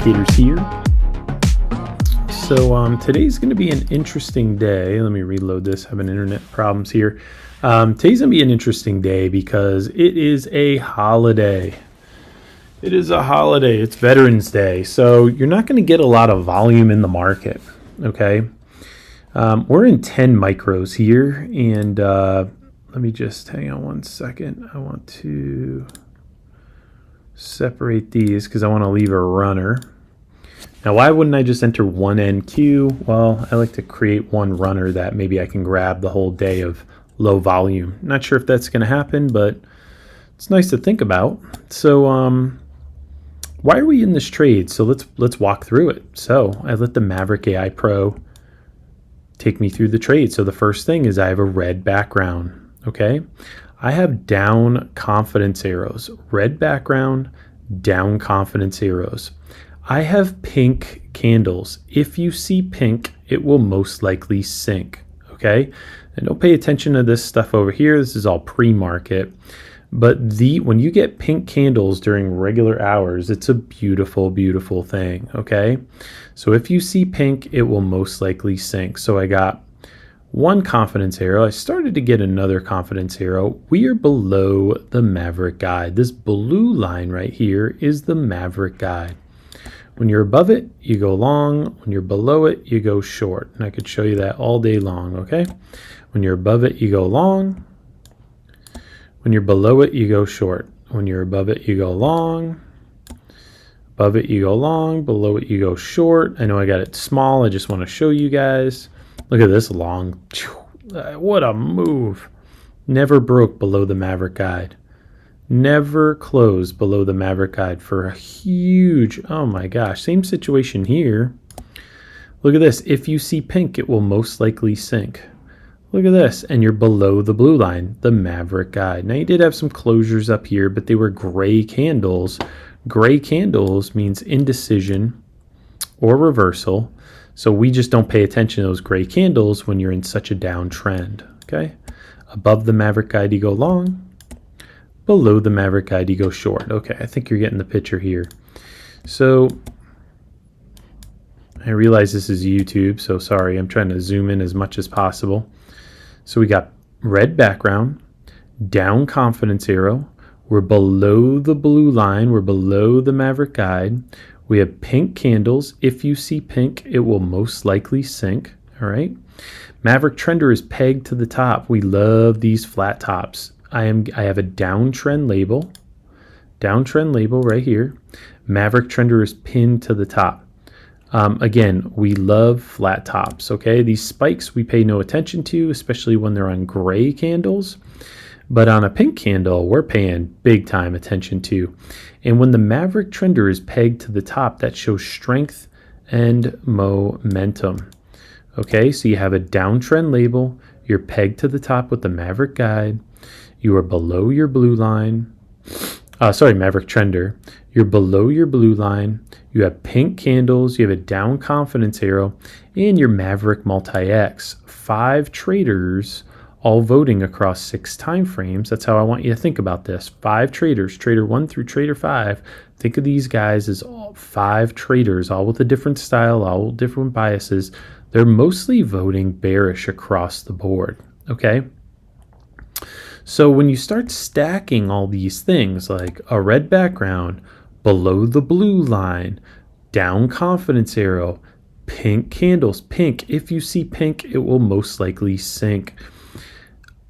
Indicators here. So today's going to be an interesting day. Let me reload this. Having internet problems here. Today's going to be an interesting day because it is a holiday. It is a holiday. It's Veterans Day. So you're not going to get a lot of volume in the market. Okay. We're in 10 micros here. And let me just hang on one second. I want to separate these because I want to leave a runner. Now, why wouldn't I just enter one NQ? Well, I like to create one runner that maybe I can grab the whole day of low volume. Not sure if that's going to happen, but it's nice to think about. So why are we in this trade? So let's walk through it. So I let the Maverick AI Pro take me through the trade. So the first thing is I have a red background. Okay. I have down confidence arrows, red background, down confidence arrows. I have pink candles. If you see pink, it will most likely sink. Okay. And don't pay attention to this stuff over here. This is all pre-market. But when you get pink candles during regular hours, it's a beautiful, beautiful thing. Okay. So if you see pink, it will most likely sink. So I got one confidence arrow. I started to get another confidence arrow. We are below the Maverick guide. This blue line right here is the Maverick guide. When you're above it, you go long. When you're below it, you go short. And I could show you that all day long, okay? When you're above it, you go long. When you're below it, you go short. When you're above it, you go long. Above it, you go long. Below it, you go short. I know I got it small. I just want to show you guys. Look at this long. What a move. Never broke below the Maverick guide. Never closed below the Maverick guide for a huge, oh my gosh, same situation here. Look at this. If you see pink, it will most likely sink. Look at this. And you're below the blue line, the Maverick guide. Now you did have some closures up here, but they were gray candles. Gray candles means indecision or reversal. So we just don't pay attention to those gray candles when you're in such a downtrend. Okay. Above the Maverick guide, you go long. Below the Maverick guide, you go short. Okay, I think you're getting the picture here. So I realize this is YouTube, so sorry. I'm trying to zoom in as much as possible. So we got red background, down confidence arrow. We're below the blue line. We're below the Maverick guide. We have pink candles. If you see pink, it will most likely sink. All right. Maverick trender is pegged to the top. We love these flat tops. I have a downtrend label right here. Maverick trender is pinned to the top. Again, we love flat tops. Okay, these spikes we pay no attention to, especially when they're on gray candles. But on a pink candle, we're paying big time attention to. And when the Maverick trender is pegged to the top, that shows strength and momentum. Okay, so you have a downtrend label. You're pegged to the top with the Maverick guide. You are below your blue line. Maverick trender. You're below your blue line. You have pink candles. You have a down confidence arrow. And your Maverick Multi-X. 5 traders all voting across 6 time frames. That's how I want you to think about this. 5 traders, trader 1 through trader 5. Think of these guys as all 5 traders, all with a different style, all with different biases. They're mostly voting bearish across the board. Okay. So when you start stacking all these things like a red background, below the blue line, down confidence arrow, pink candles, pink. If you see pink, it will most likely sink.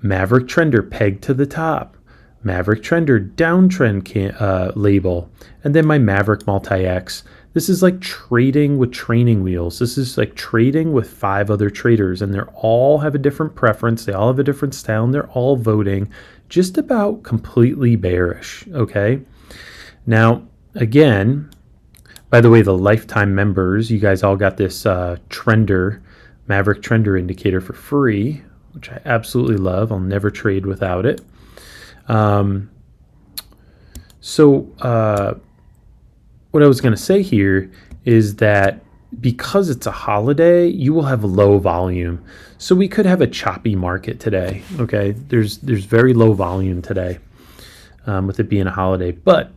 Maverick trender pegged to the top. Maverick trender downtrend label. And then my Maverick Multi-X. This is like trading with training wheels. This is like trading with 5 other traders, and they all have a different preference. They all have a different style, and they're all voting just about completely bearish. Okay. Now, again, by the way, the lifetime members, you guys all got this Maverick Trender indicator for free, which I absolutely love. I'll never trade without it. What I was going to say here is that because it's a holiday, you will have low volume. So we could have a choppy market today. Okay, there's very low volume today with it being a holiday. But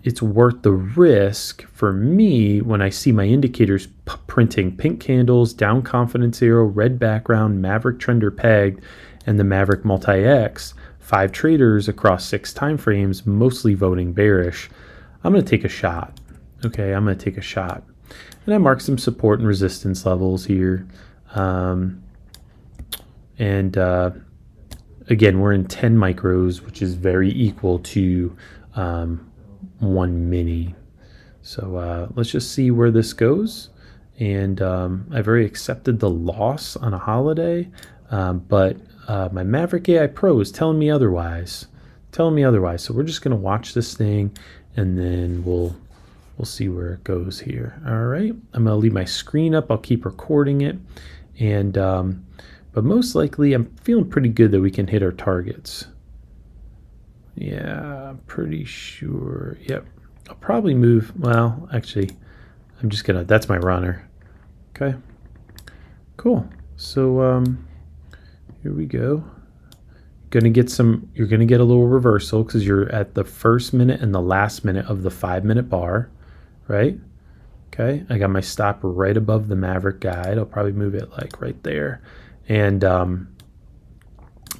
it's worth the risk for me when I see my indicators printing pink candles, down confidence arrow, red background, Maverick trender pegged, and the Maverick Multi-X, 5 traders across 6 time frames, mostly voting bearish. I'm going to take a shot. Okay, I'm going to take a shot. And I mark some support and resistance levels here. Again, we're in 10 micros, which is very equal to 1 mini. So let's just see where this goes. And I've already accepted the loss on a holiday, but my Maverick AI Pro is telling me otherwise. So we're just going to watch this thing, and then we'll see where it goes here. All right, I'm going to leave my screen up. I'll keep recording it, and but most likely I'm feeling pretty good that we can hit our targets. Yeah, I'm pretty sure. Yep, I'll probably move. Well, actually, I'm just gonna. That's my runner. Okay, cool. So here we go. You're gonna get a little reversal because you're at the first minute and the last minute of the 5-minute bar, right? Okay, I got my stop right above the Maverick guide. I'll probably move it like right there. And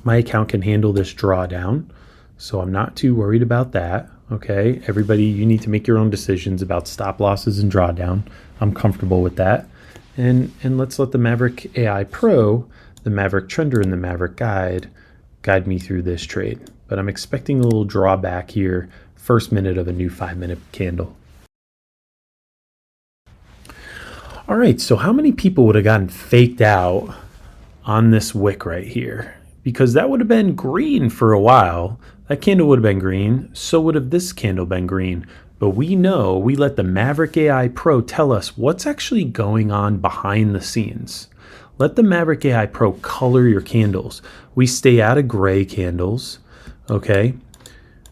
my account can handle this drawdown, so I'm not too worried about that. Okay, everybody, you need to make your own decisions about stop losses and drawdown. I'm comfortable with that. And let's let the Maverick AI Pro, the Maverick Trender, and the Maverick Guide me through this trade. But I'm expecting a little drawback here, first minute of a new 5-minute candle. All right, so how many people would have gotten faked out on this wick right here? Because that would have been green for a while. That candle would have been green. So would have this candle been green. But we know, we let the Maverick AI Pro tell us what's actually going on behind the scenes. Let the Maverick AI Pro color your candles. We stay out of gray candles, okay?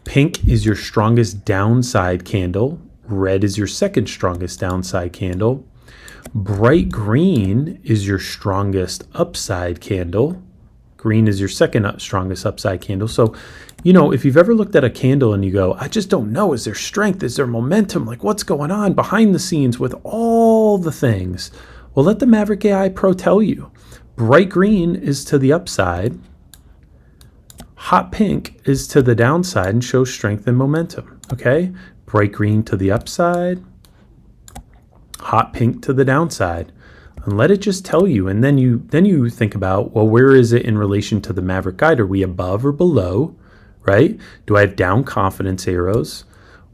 Pink is your strongest downside candle. Red is your second strongest downside candle. Bright green is your strongest upside candle. Green is your second strongest upside candle. So, you know, if you've ever looked at a candle and you go, I just don't know, is there strength? Is there momentum? Like, what's going on behind the scenes with all the things? Well, let the Maverick AI Pro tell you. Bright green is to the upside. Hot pink is to the downside and shows strength and momentum. Okay? Bright green to the upside. Hot pink to the downside. And let it just tell you. And then you think about, well, where is it in relation to the Maverick Guide? Are we above or below? Right? Do I have down confidence arrows?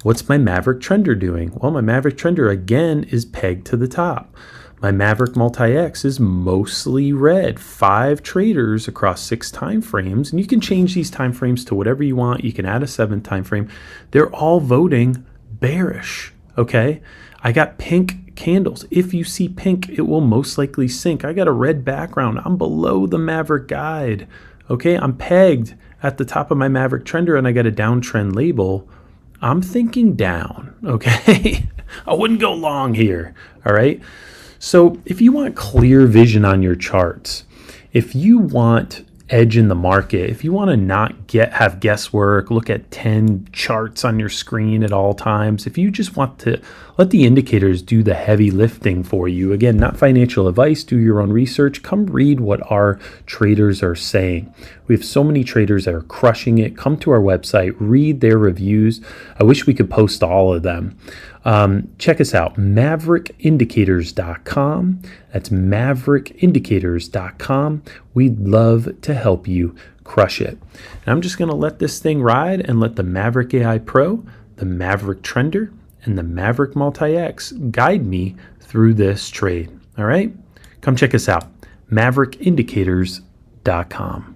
What's my Maverick Trender doing? Well, my Maverick Trender again is pegged to the top. My Maverick Multi-X is mostly red, 5 traders across 6 time frames, and you can change these time frames to whatever you want. You can add a 7th time frame. They're all voting bearish, okay? I got pink candles. If you see pink, it will most likely sink. I got a red background. I'm below the Maverick Guide, okay? I'm pegged at the top of my Maverick Trender, and I got a downtrend label. I'm thinking down, okay? I wouldn't go long here, all right? So if you want clear vision on your charts, if you want edge in the market, if you want to not have guesswork, look at 10 charts on your screen at all times, if you just want to let the indicators do the heavy lifting for you, again, not financial advice, do your own research, come read what our traders are saying. We have so many traders that are crushing it. Come to our website, read their reviews. I wish we could post all of them. Check us out, MaverickIndicators.com. That's MaverickIndicators.com. We'd love to help you crush it. And I'm just going to let this thing ride and let the Maverick AI Pro, the Maverick Trender, and the Maverick Multi-X guide me through this trade. All right? Come check us out, MaverickIndicators.com.